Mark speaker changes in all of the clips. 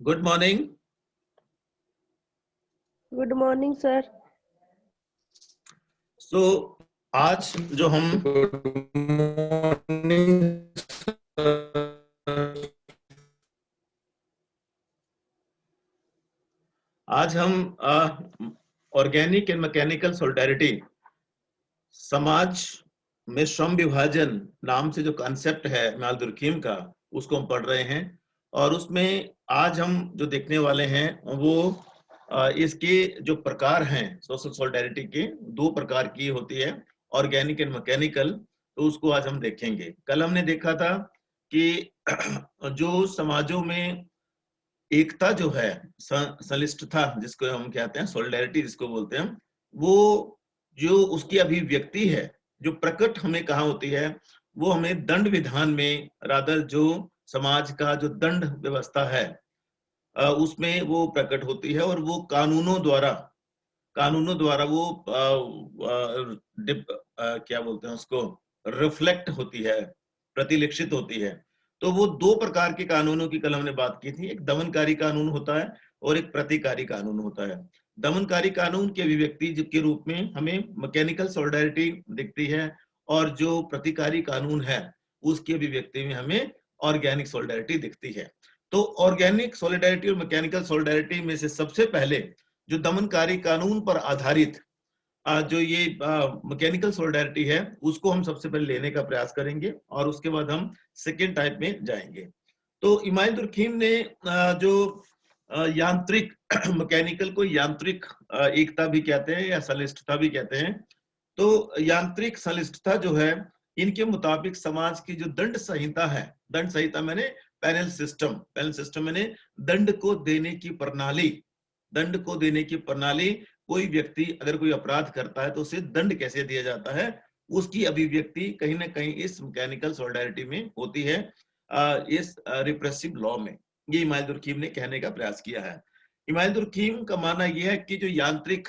Speaker 1: Good morning.
Speaker 2: Good morning sir.
Speaker 1: So आज जो हम ऑर्गेनिक एंड मैकेनिकल सॉलिडेरिटी, समाज में श्रम विभाजन नाम से जो कॉन्सेप्ट है इमाल दुर्खीम का, उसको हम पढ़ रहे हैं। और उसमें आज हम जो देखने वाले हैं वो इसके जो प्रकार हैं सोशल सॉलिडेरिटी के, दो प्रकार की होती है, ऑर्गेनिक एंड मैकेनिकल। तो उसको आज हम देखेंगे। कल हमने देखा था कि जो समाजों में एकता जो है, संलिष्टता जिसको हम कहते हैं, सॉलिडेरिटी जिसको बोलते हैं, वो जो उसकी अभिव्यक्ति है, जो प्रकट हमें कहाँ होती है, वो हमें दंड विधान में, रादर जो समाज का जो दंड व्यवस्था है उसमें वो प्रकट होती है। और वो कानूनों द्वारा वो क्या बोलते हैं उसको, रिफ्लेक्ट होती है, प्रतिलिखित होती है। तो वो दो प्रकार के कानूनों की कल हमने बात की थी। एक दमनकारी कानून होता है और एक प्रतिकारी कानून होता है। दमनकारी कानून की अभिव्यक्ति के रूप में हमें मैकेनिकल सॉलिडेरिटी दिखती है, और जो प्रतिकारी कानून है उसकी अभिव्यक्ति में हमें ऑर्गेनिक सॉलिडेरिटी दिखती है। तो ऑर्गेनिक सॉलिडेरिटी और मैकेनिकल सॉलिडेरिटी में से सबसे पहले जो दमनकारी कानून पर आधारित जो ये मैकेनिकल सॉलिडेरिटी है, उसको हम सबसे पहले लेने का प्रयास करेंगे और उसके बाद हम सेकेंड टाइप में जाएंगे। तो इमाम दुर्खीम ने जो यांत्रिक मैकेनिकल को यांत्रिक एकता भी कहते हैं या संलिष्टता भी कहते हैं। तो यांत्रिक संलिष्टता जो है, इनके मुताबिक समाज की जो दंड संहिता है, दंड संहिता मैंने पैनल सिस्टम मैंने दंड को देने की प्रणाली, दंड को देने की प्रणाली। कोई व्यक्ति अगर कोई अपराध करता है तो उसे दंड कैसे दिया जाता है, उसकी अभिव्यक्ति कहीं ना कहीं इस मैकेनिकल सॉलिडेरिटी में होती है, इस रिप्रेसिव लॉ में। ये इमाम दुर्खीम ने कहने का प्रयास किया है। इमाम दुर्खीम का मानना यह है कि जो यांत्रिक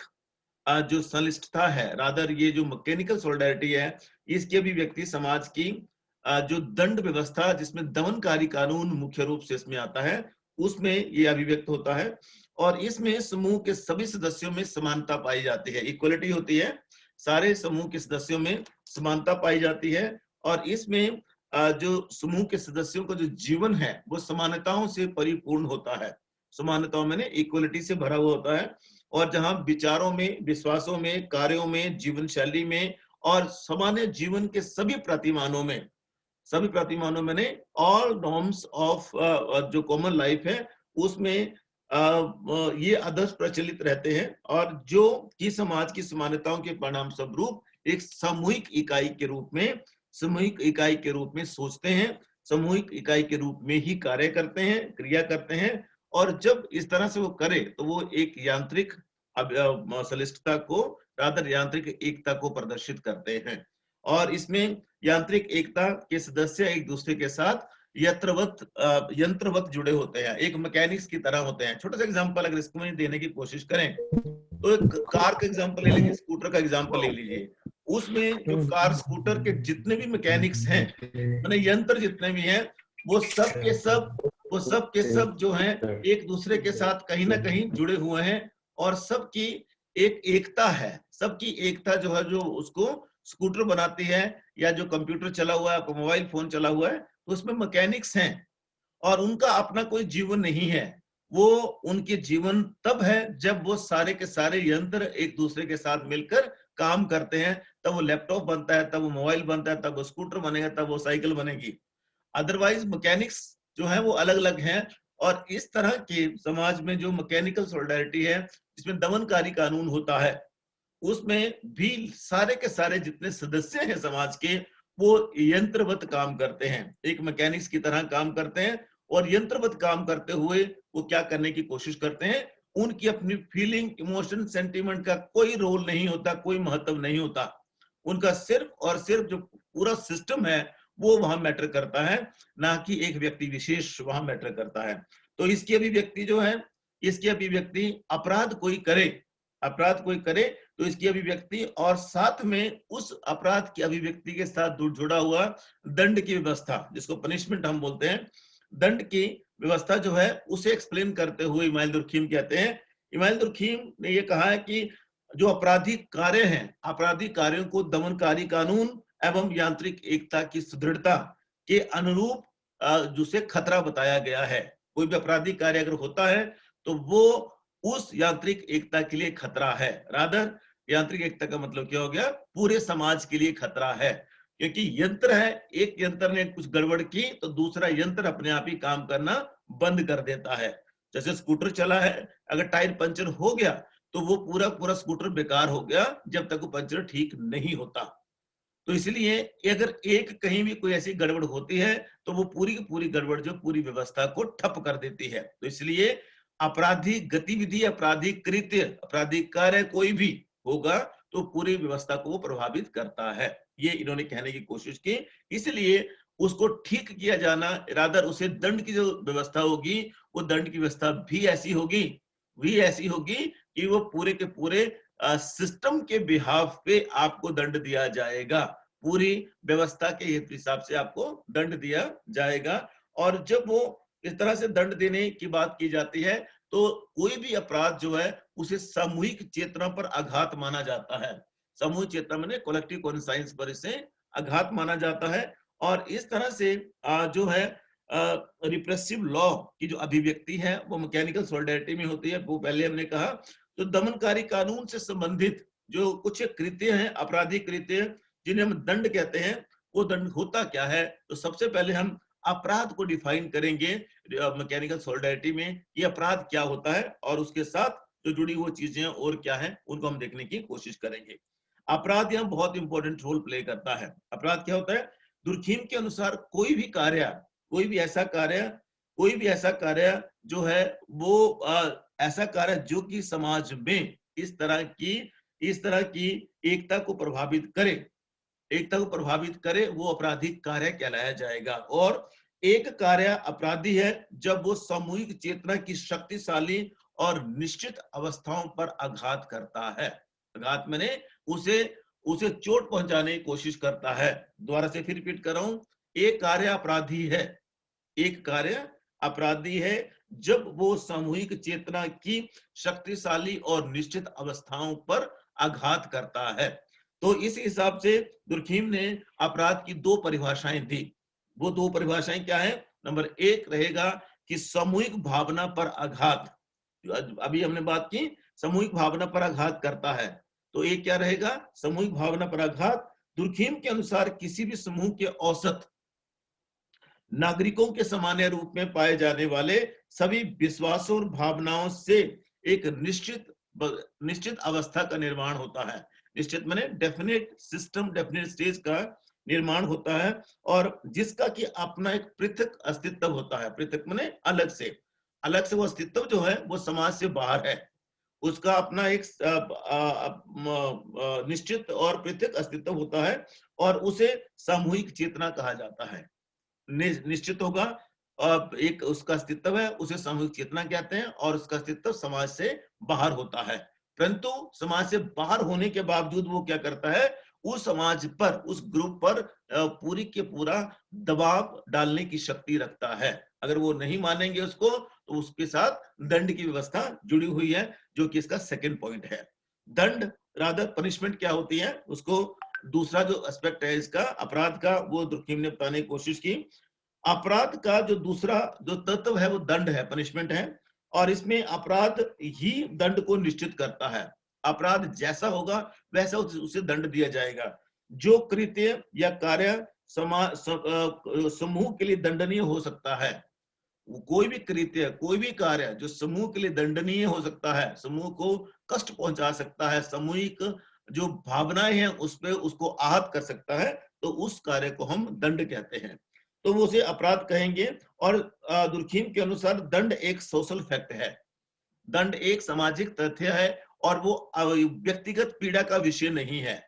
Speaker 1: जो संलिष्टता है, रादर ये जो मैकेनिकल सॉलिडेरिटी है, इसकी अभिव्यक्ति समाज की जो दंड व्यवस्था, जिसमें दमनकारी कानून मुख्य रूप से इसमें आता है, उसमें ये अभिव्यक्त होता है। और इसमें समूह के सभी सदस्यों में समानता पाई जाती है, इक्वलिटी होती है, सारे समूह के सदस्यों में समानता पाई जाती है। और इसमें जो समूह के सदस्यों का जो जीवन है वो समानताओं से परिपूर्ण होता है, समानताओं में इक्वलिटी से भरा हुआ होता है। और जहां विचारों में, विश्वासों में, कार्यों में, जीवन शैली में और सामान्य जीवन के सभी प्रतिमानों में ऑल नॉर्म्स ऑफ जो कॉमन लाइफ है उसमें ये आदर्श प्रचलित रहते हैं, और जो कि समाज की समानताओं के परिणाम स्वरूप एक सामूहिक इकाई के रूप में सोचते हैं, सामूहिक इकाई के रूप में ही कार्य करते हैं, क्रिया करते हैं। और जब इस तरह से वो करे तो वो एक यांत्रिक संलिष्टता को, रादर यांत्रिक एकता को प्रदर्शित करते हैं। और इसमें यांत्रिक एकता के सदस्य एक दूसरे के साथ यंत्रवत जुड़े होते हैं, एक मैकेनिक्स की तरह होते हैं। छोटा सा एग्जांपल अगर इसको में देने की कोशिश करें तो एक कार का एग्जांपल ले लीजिए, स्कूटर का एग्जांपल ले लीजिए। उसमें जो कार स्कूटर के जितने भी मैकेनिक्स हैं, माने यंत्र जितने भी हैं, वो सब के सब जो हैं एक दूसरे के साथ कहीं ना कहीं जुड़े हुए हैं। और सबकी एक एकता है, सबकी एकता जो है, जो उसको स्कूटर बनाती है, या जो कंप्यूटर चला हुआ है, मोबाइल फोन चला हुआ है, तो उसमें मैकेनिक्स हैं और उनका अपना कोई जीवन नहीं है। वो उनके जीवन तब है जब वो सारे के सारे यंत्र एक दूसरे के साथ मिलकर काम करते हैं, तब वो लैपटॉप बनता है, तब वो मोबाइल बनता है, तब वो स्कूटर बनेगा, तब वो साइकिल बनेगी। अदरवाइज मैकेनिक्स जो है वो अलग अलग हैं। और इस तरह के समाज में जो मैकेनिकल सॉलिडेरिटी है, जिसमें दमनकारी कानून होता है, उसमें भी सारे के सारे जितने सदस्य हैं समाज के, वो यंत्रवत काम करते हैं, एक मैकेनिक्स की तरह काम करते हैं। और यंत्रवत काम करते हुए वो क्या करने की कोशिश करते हैं, उनकी अपनी फीलिंग, इमोशन, सेंटीमेंट का कोई रोल नहीं होता, कोई महत्व नहीं होता। उनका सिर्फ और सिर्फ जो पूरा सिस्टम है वो वहां मैटर करता है, ना कि एक व्यक्ति विशेष वहां मैटर करता है। तो इसकी अभिव्यक्ति जो है, इसकी अभिव्यक्ति अपराध कोई करे तो इसकी अभिव्यक्ति, और साथ में उस अपराध की अभिव्यक्ति के साथ जुड़ा हुआ दंड की व्यवस्था, जिसको पनिशमेंट हम बोलते हैं, दंड की व्यवस्था जो है उसे एक्सप्लेन करते हुए इमाइल दुर्खीम कहते हैं, इमाइल दुर्खीम ने ये कहा है कि जो आपराधिक कार्य हैं, आपराधिक कार्यों को दमनकारी कानून एवं यांत्रिक एकता की सुदृढ़ता के अनुरूप जिसे खतरा बताया गया है। कोई भी आपराधिक कार्य अगर होता है तो वो उस यांत्रिक एकता के लिए खतरा है। रादर यांत्रिक एकता का मतलब क्या हो गया? पूरे समाज के लिए खतरा है, क्योंकि यंत्र है, एक यंत्र ने कुछ गड़बड़ की तो दूसरा यंत्र अपने आप ही काम करना बंद कर देता है। जैसे स्कूटर चला है, अगर टायर पंचर हो गया तो वो पूरा पूरा स्कूटर बेकार हो गया जब तक वो पंचर ठीक नहीं होता। तो इसलिए अगर एक कहीं भी कोई ऐसी गड़बड़ होती है तो वो पूरी की पूरी गड़बड़ जो पूरी व्यवस्था को ठप कर देती है। तो इसलिए आपराधिक गतिविधि, आपराधिक कृत्य, आपराधिक कार्य कोई भी होगा तो पूरी व्यवस्था को वो प्रभावित करता है। ये इन्होंने कहने की कोशिश की। इसलिए उसको ठीक किया जाना, रादर उसे दंड की जो व्यवस्था होगी वो दंड की व्यवस्था भी ऐसी होगी कि वो पूरे के पूरे सिस्टम के बिहाफ पे आपको दंड दिया जाएगा, पूरी व्यवस्था के हिसाब से आपको दंड दिया जाएगा। और जब वो इस तरह से दंड देने की बात की जाती है तो कोई भी अपराध जो है उसे सामूहिक चेतना पर आघात माना जाता है। सामूहिक चेतना माने कलेक्टिव कॉन्साइंस पर इसे आघात माना जाता है। और इस तरह से जो है रिप्रेसिव लॉ की जो अभिव्यक्ति है वो मैकेनिकल सॉलिडारिटी में होती है। वो पहले हमने कहा, तो दमनकारी कानून से संबंधित जो कुछ कृत्य हैं, आपराधिक कृत्य जिन्हें हम दंड कहते हैं, वो दंड होता क्या है? तो सबसे पहले हम अपराध को डिफाइन करेंगे मैकेनिकल सॉलिडारिटी में, ये अपराध क्या होता है और उसके साथ जो जुड़ी हुई चीजें और क्या है उनको हम देखने की कोशिश करेंगे। अपराध यहाँ बहुत इंपॉर्टेंट रोल प्ले करता है। अपराध क्या होता है? दुर्खीम के अनुसार कोई भी कार्य, कोई भी ऐसा कार्य जो है वो ऐसा कार्य जो कि समाज में इस तरह की एकता को प्रभावित करे, वो आपराधिक कार्य कहलाया जाएगा। और एक कार्य अपराधी है जब वो सामूहिक चेतना की शक्तिशाली और निश्चित अवस्थाओं पर आघात करता है। आघात मैंने उसे उसे चोट पहुंचाने की कोशिश करता है। दोबारा से फिर रिपीट कर रहा हूं, एक कार्य अपराधी है, एक कार्य अपराधी है जब वो सामूहिक चेतना की शक्तिशाली और निश्चित अवस्थाओं पर आघात करता है। तो इस हिसाब से दुर्खीम ने अपराध की दो परिभाषाएं दी। वो दो परिभाषाएं क्या है? नंबर एक रहेगा कि सामूहिक भावना पर आघात, अभी हमने बात की सामूहिक भावना पर आघात करता है, तो एक क्या रहेगा? सामूहिक भावना पर आघात। दुर्खीम के अनुसार किसी भी समूह के औसत नागरिकों के सामान्य रूप में पाए जाने वाले सभी विश्वासों और भावनाओं से एक निश्चित अवस्था का निर्माण होता है। निश्चित माने डेफिनेट सिस्टम, डेफिनेट स्टेज का निर्माण होता है, और जिसका कि अपना एक पृथक अस्तित्व होता है। पृथक माने अलग से वो अस्तित्व जो है वो समाज से बाहर है, उसका अपना एक निश्चित और पृथक अस्तित्व होता है, और उसे सामूहिक चेतना कहा जाता है। निश्चित होगा, एक उसका अस्तित्व है, उसे सामूहिक चेतना कहते हैं, और उसका अस्तित्व समाज से बाहर होता है। परंतु समाज से बाहर होने के बावजूद वो क्या करता है? उस समाज पर, उस ग्रुप पर पूरी के पूरा दबाव डालने की शक्ति रखता है। अगर वो नहीं मानेंगे उसको तो उसके साथ दंड की व्यवस्था जुड़ी हुई है, जो कि इसका सेकंड पॉइंट है। दंड रादर पनिशमेंट क्या होती है उसको, दूसरा जो एस्पेक्ट है इसका अपराध का, वो दुर्खीम ने बताने की कोशिश की। अपराध का जो दूसरा जो तत्व है वो दंड है, पनिशमेंट है, और इसमें अपराध ही दंड को निश्चित करता है। अपराध जैसा होगा वैसा उसे दंड दिया जाएगा। जो कृत्य या कार्य समूह के लिए दंडनीय हो सकता है, कोई भी कृत्य, कोई भी कार्य जो समूह के लिए दंडनीय हो सकता है, समूह को कष्ट पहुंचा सकता है, सामूहिक जो भावनाएं हैं उस पे उसको आहत कर सकता है, तो उस कार्य को हम दंड कहते हैं, तो वो उसे अपराध कहेंगे। और दुर्खीम के अनुसार दंड एक सोशल फैक्ट है, दंड एक सामाजिक तथ्य है, और वो व्यक्तिगत पीड़ा का विषय नहीं है।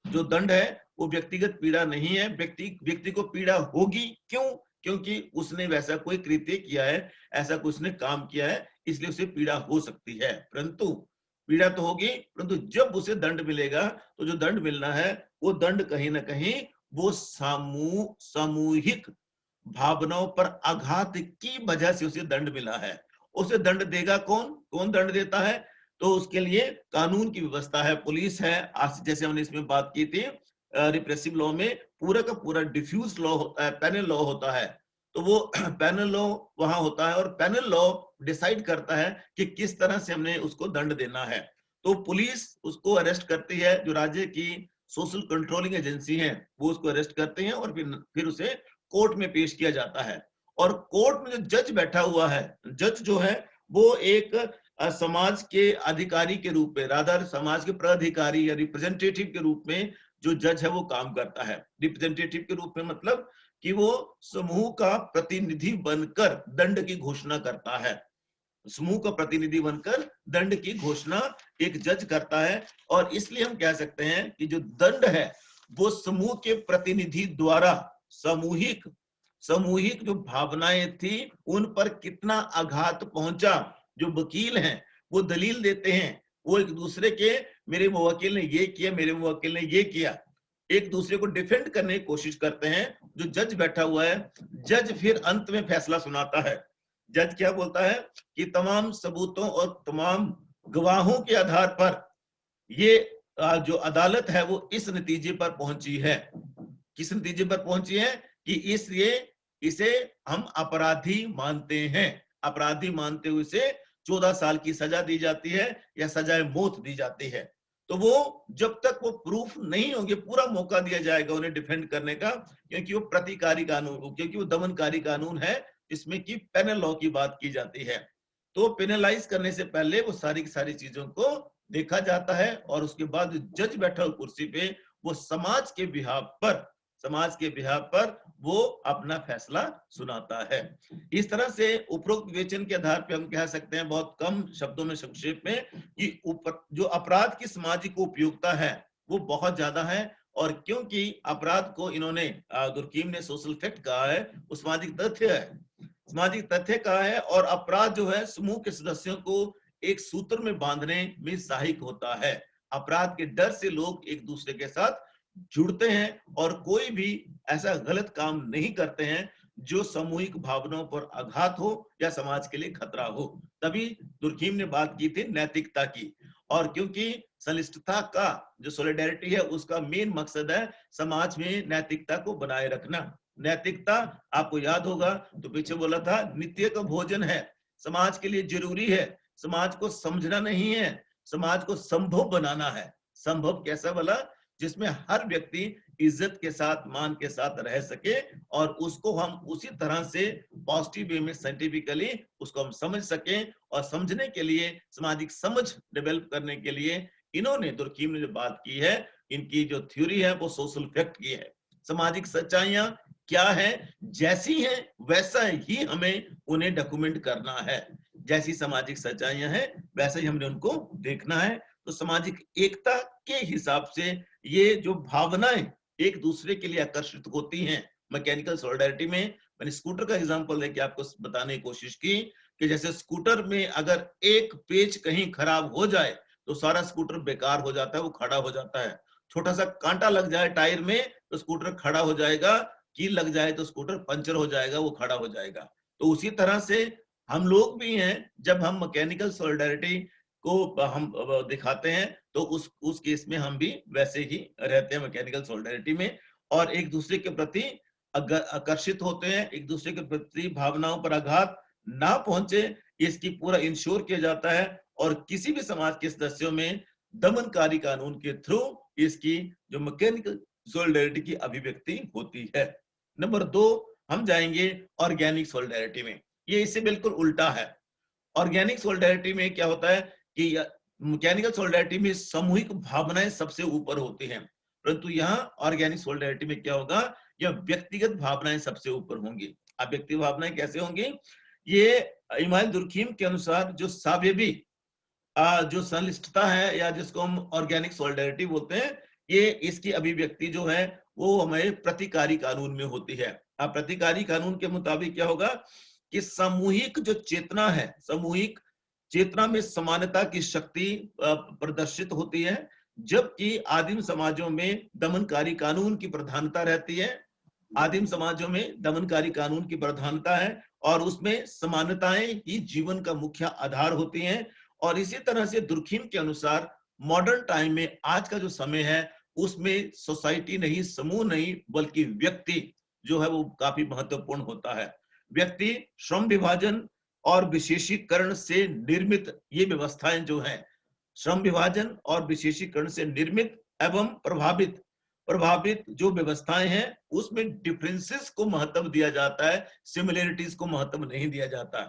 Speaker 1: जो दंड है वो व्यक्तिगत पीड़ा नहीं है। व्यक्ति को पीड़ा होगी, क्यों? क्योंकि उसने वैसा कोई कृत्य किया है, ऐसा कुछ ने काम किया है, इसलिए उसे पीड़ा हो सकती है। परंतु पीड़ा तो होगी, परंतु जब उसे दंड मिलेगा तो जो दंड मिलना है वो दंड कहीं ना कहीं वो सामूहिक भावनाओं पर आघात की वजह से उसे दंड मिला है, उसे दंड देगा कौन? कौन दंड देता है? तो उसके लिए कानून की व्यवस्था है, पुलिस है। आज जैसे हमने इसमें बात की थी, रिप्रेसिव लॉ में पूरा का पूरा डिफ्यूज लॉ होता है, पैनल लॉ होता है। तो वो पैनल लॉ वहां होता है और पैनल लॉ डिसाइड करता है कि किस तरह से हमने उसको दंड देना है। तो पुलिस उसको अरेस्ट करती है, जो राज्य की सोशल कंट्रोलिंग एजेंसी है वो उसको अरेस्ट करते हैं और फिर उसे कोर्ट में पेश किया जाता है। और कोर्ट में जो जज बैठा हुआ है, जज जो है वो एक समाज के अधिकारी के रूप में, रादर समाज के प्राधिकारी या रिप्रेजेंटेटिव के रूप में जो जज है वो काम करता है। रिप्रेजेंटेटिव के रूप में मतलब कि वो समूह का प्रतिनिधि बनकर दंड की घोषणा करता है। समूह का प्रतिनिधि बनकर दंड की घोषणा एक जज करता है। और इसलिए हम कह सकते हैं कि जो दंड है वो समूह के प्रतिनिधि द्वारा सामूहिक सामूहिक जो भावनाएं थी उन पर कितना आघात पहुंचा। जो वकील हैं वो दलील देते हैं, वो एक दूसरे के, मेरे मुवक्किल ने ये किया, मेरे मुवक्किल ने ये किया, एक दूसरे को डिफेंड करने की कोशिश करते हैं। जो जज बैठा हुआ है, जज फिर अंत में फैसला सुनाता है। जज क्या बोलता है कि तमाम सबूतों और तमाम गवाहों के आधार पर ये जो अदालत है वो इस नतीजे पर पहुंची है। किस नतीजे पर पहुंची है? कि इसलिए इसे हम अपराधी मानते हैं। अपराधी मानते हुए इसे 14 साल की सजा दी जाती है या सजाए मौत दी जाती है। तो वो जब तक वो प्रूफ नहीं होंगे, पूरा मौका दिया जाएगा उन्हें डिफेंड करने का, क्योंकि वो प्रतिकारी कानून, क्योंकि वो दमनकारी कानून है जिसमें कि पेनल लॉ की बात की जाती है। तो पेनलाइज करने से पहले वो सारी की सारी चीजों को देखा जाता है और उसके बाद जज बैठा हुआ कुर्सी पे वो समाज के बिहाफ पर वो अपना फैसला सुनाता है। इस तरह से उपरोक्त विवेचन के आधार पर हम कह सकते हैं बहुत कम शब्दों में, संक्षेप में, कि जो अपराध की सामाजिक उपयोगिता है वो बहुत ज्यादा है। और क्योंकि अपराध को इन्होंने, दुर्कीम ने सोशल फैक्ट कहा है, वो सामाजिक तथ्य है, सामाजिक तथ्य कहा है। और अपराध जो है समूह के सदस्यों को एक सूत्र में बांधने में सहायक होता है। अपराध के डर से लोग एक दूसरे के साथ जुड़ते हैं और कोई भी ऐसा गलत काम नहीं करते हैं जो सामूहिक भावनाओं पर आघात हो या समाज के लिए खतरा हो। तभी दुर्कीम ने बात की थी नैतिकता की। और क्योंकि संलिष्टता का जो सॉलिडेरिटी है उसका मेन मकसद है समाज में नैतिकता को बनाए रखना। नैतिकता आपको याद होगा तो पीछे बोला था नित्य का भोजन है, समाज के लिए जरूरी है। समाज को समझना नहीं है, समाज को संभव बनाना है। संभव कैसा बोला? जिसमें हर व्यक्ति इज्जत के साथ, मान के साथ रह सके और उसको हम उसी तरह से पॉजिटिव वे में साइंटिफिकली उसको हम समझ सकें। और समझने के लिए, सामाजिक समझ डेवलप करने के लिए इन्होंने, दुर्कीम ने जो बात की है, इनकी जो थ्योरी है वो सोशल फैक्ट की है। सामाजिक सच्चाइयां क्या है, जैसी हैं वैसा ही हमें उन्हें डॉक्यूमेंट करना है। जैसी सामाजिक सच्चाइयां हैं वैसा ही हमने उनको देखना है। तो सामाजिक एकता के हिसाब से ये जो भावनाएं एक दूसरे के लिए आकर्षित होती हैं। मैकेनिकल सॉलिडारिटी में मैंने स्कूटर का एग्जांपल देके आपको बताने की कोशिश की कि जैसे स्कूटर में अगर एक पेच कहीं खराब हो जाए तो सारा स्कूटर बेकार हो जाता है, वो खड़ा हो जाता है। छोटा सा कांटा लग जाए टायर में तो स्कूटर खड़ा हो जाएगा, कील लग जाए तो स्कूटर पंचर हो जाएगा, वो खड़ा हो जाएगा। तो उसी तरह से हम लोग भी हैं, जब हम मैकेनिकल सॉलिडारिटी को हम दिखाते हैं तो उस केस में हम भी वैसे ही रहते हैं, मैकेनिकल सॉलिडारिटी में। और एक दूसरे के प्रति आकर्षित होते हैं, एक दूसरे के प्रति भावनाओं पर आघात ना पहुंचे इसकी पूरा इंश्योर किया जाता है। और किसी भी समाज के सदस्यों में दमनकारी कानून के थ्रू इसकी जो मैकेनिकल सॉलिडारिटी की अभिव्यक्ति होती है। नंबर 2 हम जाएंगे ऑर्गेनिक सॉलिडारिटी में। ये इससे बिल्कुल उल्टा है। ऑर्गेनिक सॉलिडारिटी में क्या होता है कि मैकेनिकल सॉलिडारिटी में सामूहिक भावनाएं सबसे ऊपर होती हैं, परंतु यहाँ ऑर्गेनिक सॉलिडारिटी में क्या होगा, यह व्यक्तिगत भावनाएं सबसे ऊपर होंगी। अब व्यक्तिगत भावनाएं कैसे होंगी? ये इमाम दुर्कीम के अनुसार जो सावेबी जो संलिष्टता है या जिसको हम ऑर्गेनिक सॉलिडारिटी बोलते हैं, ये इसकी अभिव्यक्ति जो है वो हमारे प्रतिकारी कानून में होती है। अब प्रतिकारी कानून के मुताबिक क्या होगा कि सामूहिक जो चेतना है, सामूहिक चेतना में समानता की शक्ति प्रदर्शित होती है, जबकि आदिम समाजों में दमनकारी कानून की प्रधानता रहती है। आदिम समाजों में दमनकारी कानून की प्रधानता है और उसमें समानताएं ही जीवन का मुख्य आधार होती हैं। और इसी तरह से दुर्खीम के अनुसार मॉडर्न टाइम में आज का जो समय है उसमें सोसाइटी नहीं, समूह नहीं, बल्कि व्यक्ति जो है वो काफी महत्वपूर्ण होता है। व्यक्ति श्रम विभाजन और विशेषीकरण से निर्मित ये व्यवस्थाएं जो हैं, श्रम विभाजन और विशेषीकरण से निर्मित एवं प्रभावित प्रभावित जो व्यवस्थाएं हैं उसमें डिफरेंसेस को महत्व दिया जाता है, सिमिलरिटीज को महत्व नहीं दिया जाता।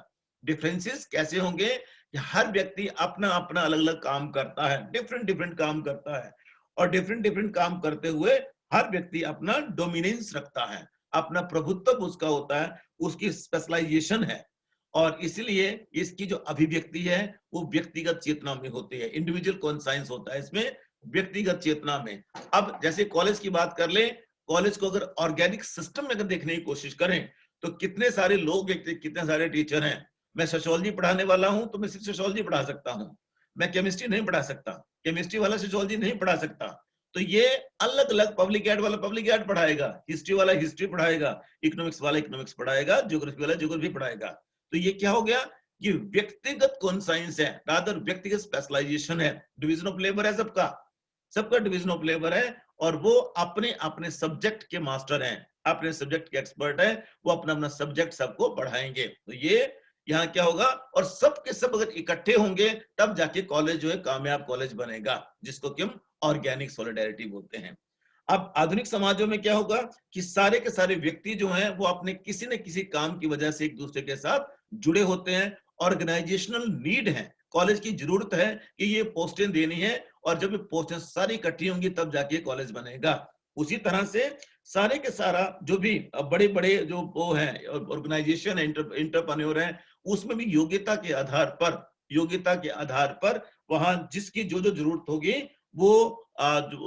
Speaker 1: डिफरेंसेस कैसे होंगे कि हर व्यक्ति अपना अपना अलग अलग काम करता है, डिफरेंट डिफरेंट काम करता है, और डिफरेंट डिफरेंट काम करते हुए हर व्यक्ति अपना डोमिनेंस रखता है, अपना प्रभुत्व उसका होता है, उसकी स्पेशलाइजेशन है। और इसलिए इसकी जो अभिव्यक्ति है वो व्यक्तिगत चेतना में होती है, इंडिविजुअल कॉन्साइंस होता है इसमें, व्यक्तिगत चेतना में। अब जैसे कॉलेज की बात कर ले, कॉलेज को अगर ऑर्गेनिक सिस्टम में अगर देखने की कोशिश करें तो कितने सारे लोग, कितने सारे टीचर हैं। मैं सोशियोलॉजी पढ़ाने वाला हूं तो मैं सिर्फ सोशियोलॉजी पढ़ा सकता हूं, मैं केमिस्ट्री नहीं पढ़ा सकता, केमिस्ट्री वाला सोशियोलॉजी नहीं पढ़ा सकता। तो ये अलग अलग, पब्लिक एड वाला पब्लिक एड पढ़ाएगा, हिस्ट्री वाला हिस्ट्री पढ़ाएगा, इकोनॉमिक्स वाला इकोनॉमिक्स पढ़ाएगा, ज्योग्राफी वाला ज्योग्राफी पढ़ाएगा। तो ये क्या हो गया, ये व्यक्तिगत कॉन्साइंस है, रादर व्यक्तिगत स्पेशलाइजेशन है, डिवीजन ऑफ लेबर है सबका, सबका डिवीजन ऑफ लेबर है। और वो अपने अपने सब्जेक्ट के मास्टर हैं, अपने सब्जेक्ट के एक्सपर्ट हैं, वो अपना अपना सब्जेक्ट सबको पढ़ाएंगे। तो ये यहाँ क्या होगा, और सब के सब अगर इकट्ठे होंगे तब जाके कॉलेज जो है कामयाब कॉलेज बनेगा, जिसको कि हम ऑर्गेनिक सॉलिडेरिटी बोलते हैं। अब आधुनिक समाजों में क्या होगा कि सारे के सारे व्यक्ति जो हैं वो अपने किसी न किसी काम की वजह से एक दूसरे के साथ जुड़े होते हैं, ऑर्गेनाइजेशनल नीड है, कॉलेज की जरूरत है कि ये पोस्टें देनी है, और जब ये पोस्टें सारी इकट्ठी होंगी तब जाके कॉलेज बनेगा। उसी तरह से सारे के सारा जो भी बड़े बड़े जो वो हैं ऑर्गेनाइजेशन है, इंटरप्रेन्योर है, उसमें भी योग्यता के आधार पर, योग्यता के आधार पर वहां जिसकी जो जो जरूरत होगी वो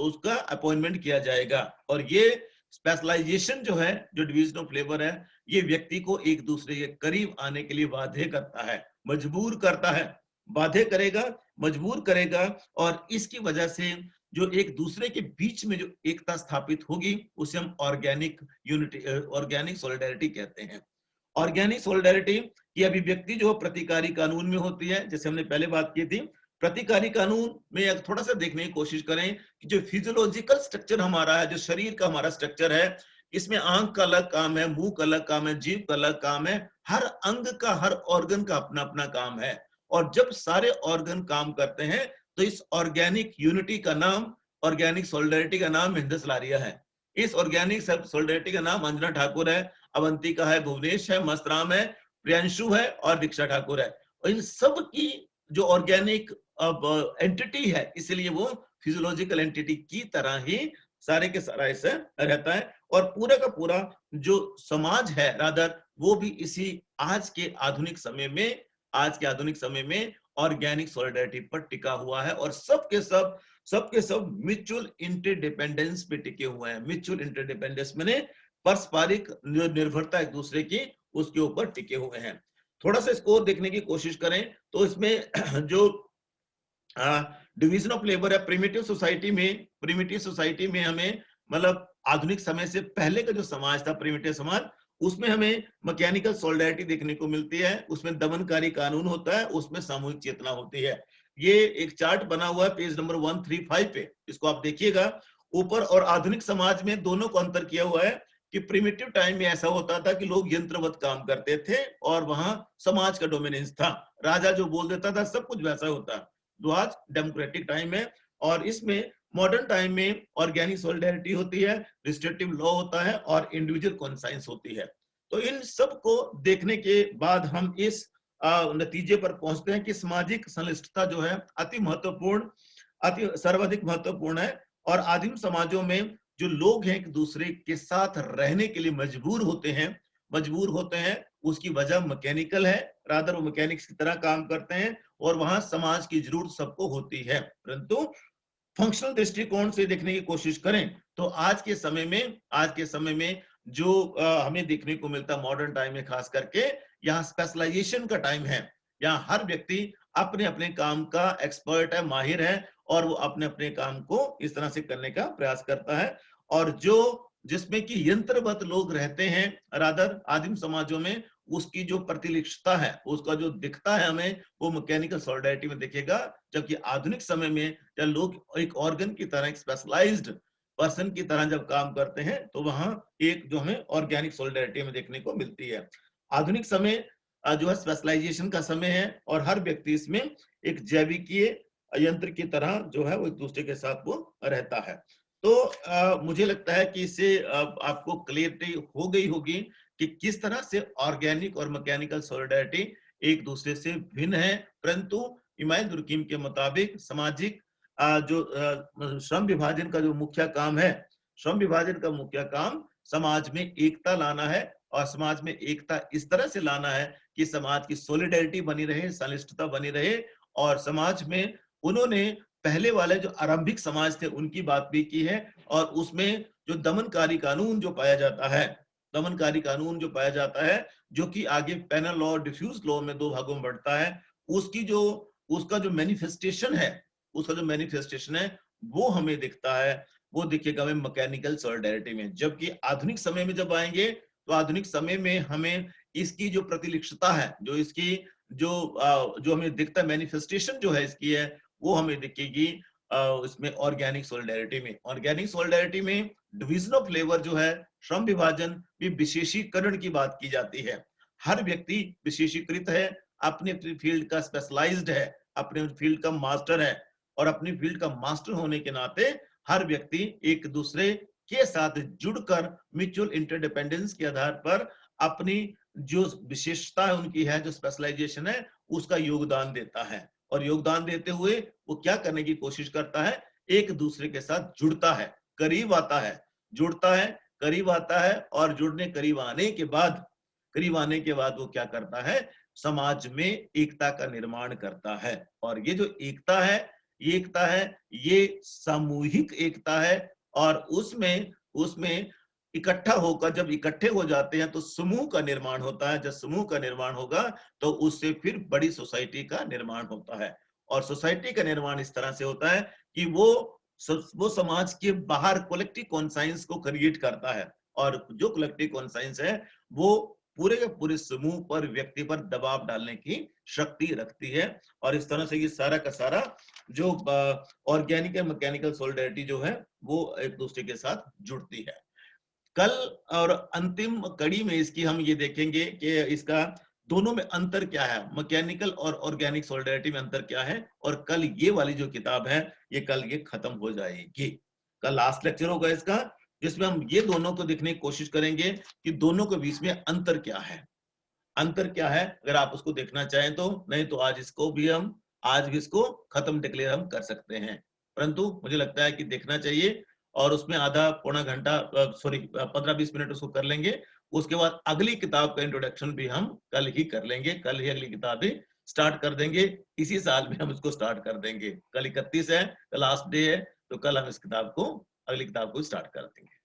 Speaker 1: उसका अपॉइंटमेंट किया जाएगा। और ये स्पेशलाइजेशन जो है, जो डिवीजन ऑफ लेबर है, ये व्यक्ति को एक दूसरे के करीब आने के लिए बाध्य करता है, मजबूर करता है, बाध्य करेगा, मजबूर करेगा। और इसकी वजह से जो एक दूसरे के बीच में जो एकता स्थापित होगी उसे हम ऑर्गेनिक यूनिटी, ऑर्गेनिक सॉलिडेरिटी कहते हैं। ऑर्गेनिक सॉलिडेरिटी की अभिव्यक्ति जो प्रतिकारी कानून में होती है, जैसे हमने पहले बात की थी। प्रतिकारी कानून में थोड़ा सा देखने की कोशिश करें कि जो फिजियोलॉजिकल स्ट्रक्चर हमारा है, जो शरीर का हमारा स्ट्रक्चर है, इसमें आंख का अलग काम है, मुंह का अलग काम है, जीभ का अलग काम है, हर अंग का, हर ऑर्गन का अपना अपना काम है। और जब सारे ऑर्गन काम करते हैं तो इस ऑर्गेनिक यूनिटी का नाम, ऑर्गेनिक सॉलिडेरिटी का नाम हिंदस लारिया है। इस ऑर्गेनिक सॉलिडेरिटी का नाम अंजना ठाकुर है, अवंतिका है, भुवनेश है, मस्तराम है, प्रियांशु है और दीक्षा ठाकुर है। और इन सब की जो ऑर्गेनिक एंटिटी है, इसलिए वो फिजियोलॉजिकल एंटिटी की तरह ही सारे के सारा ऐसे रहता है। और पूरा का पूरा जो समाज है रादर, वो भी इसी आज के आधुनिक समय में, आज के आधुनिक समय में ऑर्गेनिक सॉलिडेरिटी पर टिका हुआ है। और सबके सब म्यूचुअल इंटरडिपेंडेंस पे टिके हुए हैं। म्यूचुअल इंटरडिपेंडेंस माने पारस्परिक निर्भरता एक दूसरे की, उसके ऊपर टिके हुए हैं। थोड़ा सा इसको देखने की कोशिश करें तो इसमें जो डिवीजन ऑफ लेबर है प्रिमिटिव सोसाइटी में हमें, मतलब आधुनिक समय से पहले का जो समाज था, प्रिमिटिव समाज, उसमें हमें मैकेनिकल सॉलिडेरिटी देखने को मिलती है, उसमें दमनकारी कानून होता है, उसमें सामूहिक चेतना होती है। ये एक चार्ट बना हुआ है पेज नंबर 135 पे, इसको आप देखिएगा ऊपर। और आधुनिक समाज में दोनों को अंतर किया हुआ है कि प्रिमिटिव टाइम में ऐसा होता था कि लोग यंत्रवत काम करते थे और वहां समाज का डोमिनेंस था, राजा जो बोल देता था सब कुछ वैसा होता। तो आज डेमोक्रेटिक टाइम है और इसमें मॉडर्न टाइम में ऑर्गेनिक सॉलिडेरिटी होती है, रिस्ट्रिक्टिव लॉ होता है और इंडिविजुअल कॉन्साइंस होती है। तो इन सब को देखने के बाद हम इस नतीजे पर पहुंचते हैं कि सामाजिक संलिष्टता जो है अति महत्वपूर्ण, अति सर्वाधिक महत्वपूर्ण है। और आदिम समाजों में जो लोग हैं एक दूसरे के साथ रहने के लिए मजबूर होते हैं, उसकी वजह मैकेनिकल है, रादर वो मैकेनिक्स की तरह काम करते हैं और वहां समाज की जरूरत सबको होती है। परंतु फंक्शनल दृष्टिकोण से देखने की कोशिश करें तो आज के समय में जो हमें देखने को मिलता मॉडर्न टाइम में, खास करके यहाँ स्पेशलाइजेशन का टाइम है। यहाँ हर व्यक्ति अपने अपने काम का एक्सपर्ट है, माहिर है, और वो अपने अपने काम को इस तरह से करने का प्रयास करता है। और जो जिसमें कि यंत्रवत लोग रहते हैं, रादर आदिम समाजों में उसकी जो प्रतिलिक्षता है, उसका जो दिखता है हमें, वो मैकेनिकल सॉलिडारिटी में दिखेगा। जबकि आधुनिक समय में जब लोग एक ऑर्गन की तरह, एक स्पेशलाइज्ड पर्सन की तरह जब काम करते हैं, तो वहां एक जो हमें ऑर्गेनिक सॉलिडारिटी में देखने को मिलती है। आधुनिक समय जो है स्पेशलाइजेशन का समय है, और हर व्यक्ति इसमें एक जैविकीय यंत्र की तरह जो है वो एक दूसरे के साथ वो रहता है। तो मुझे लगता है कि इससे आपको क्लियरिटी हो गई होगी कि किस तरह से ऑर्गेनिक और मैकेनिकल सॉलिडारिटी एक दूसरे से भिन्न है। परंतु इमाम दुर्कीम के मुताबिक सामाजिक जो श्रम विभाजन का जो मुख्य काम है, श्रम विभाजन का मुख्य काम समाज में एकता लाना है, और समाज में एकता इस तरह से लाना है कि समाज की सॉलिडारिटी बनी रहे, संलिष्टता बनी रहे। और समाज में उन्होंने पहले वाले जो आरंभिक समाज थे उनकी बात भी की है, और उसमें जो दमनकारी कानून जो पाया जाता है, दमनकारी कानून जो पाया जाता है, जो कि आगे पेनल लॉ, डिफ्यूज लॉ में दो भागों में बढ़ता है, उसकी जो उसका जो मैनिफेस्टेशन है, उसका जो मैनिफेस्टेशन है वो हमें दिखता है, वो दिखेगा हमें मैकेनिकल सॉलिडारिटी में। जबकि आधुनिक समय में जब आएंगे, तो आधुनिक समय में हमें इसकी जो प्रतिलिक्षता है, जो इसकी जो हमें दिखता है मैनिफेस्टेशन जो है इसकी है, वो हमें दिखेगी इसमें ऑर्गेनिक सॉलिडारिटी में। ऑर्गेनिक सॉलिडारिटी में डिवीजन ऑफ लेबर जो है, श्रम विभाजन भी विशेषीकरण की बात की जाती है। हर व्यक्ति विशेषीकृत है, अपने फील्ड का स्पेशलाइज्ड है, अपने फील्ड का मास्टर है, और अपनी फील्ड का मास्टर होने के नाते हर व्यक्ति एक दूसरे के साथ जुड़कर म्यूचुअल इंटरडिपेंडेंस के आधार पर अपनी जो विशेषता है उनकी है, जो स्पेशलाइजेशन है, उसका योगदान देता है। और योगदान देते हुए वो क्या करने की कोशिश करता है, एक दूसरे के साथ जुड़ता है, करीब आता है, जुड़ता है, करीब आता है, और जुड़ने करीब आने के बाद वो क्या करता है, समाज में एकता का निर्माण करता है। और ये जो एकता है ये सामूहिक एकता है, और उसमें उसमें इकट्ठा होकर जब इकट्ठे हो जाते हैं तो समूह का निर्माण होता है। जब समूह का निर्माण होगा तो उससे फिर बड़ी सोसाइटी का निर्माण होता है। और सोसाइटी का निर्माण इस तरह से होता है कि वो समाज के बाहर कलेक्टिव कॉन्साइंस को क्रिएट करता है, और जो कलेक्टिव कॉन्साइंस है वो पूरे के पूरे समूह पर, व्यक्ति पर दबाव डालने की शक्ति रखती है। और इस तरह से ये सारा का सारा जो ऑर्गेनिक एंड मैकेनिकल सॉलिडारिटी जो है वो एक दूसरे के साथ जुड़ती है। कल और अंतिम कड़ी में इसकी हम ये देखेंगे कि इसका दोनों में अंतर क्या है, मैकेनिकल और ऑर्गेनिक सॉलिडारिटी में अंतर क्या है। और कल ये वाली जो किताब है ये कल ये खत्म हो जाएगी। कल लास्ट लेक्चर होगा इसका, जिसमें हम ये दोनों को देखने की कोशिश करेंगे कि दोनों के बीच में अंतर क्या है। अंतर क्या है अगर आप उसको देखना चाहें तो, नहीं तो आज भी इसको खत्म डिक्लेयर हम कर सकते हैं। परंतु मुझे लगता है कि देखना चाहिए, और उसमें आधा पौना घंटा, सॉरी 15-20 मिनट उसको कर लेंगे। उसके बाद अगली किताब का इंट्रोडक्शन भी हम कल ही कर लेंगे, कल ही अगली किताब भी स्टार्ट कर देंगे। इसी साल में हम इसको स्टार्ट कर देंगे। कल 31 है, कल लास्ट डे है, तो कल हम इस किताब को, अगली किताब को स्टार्ट कर देंगे।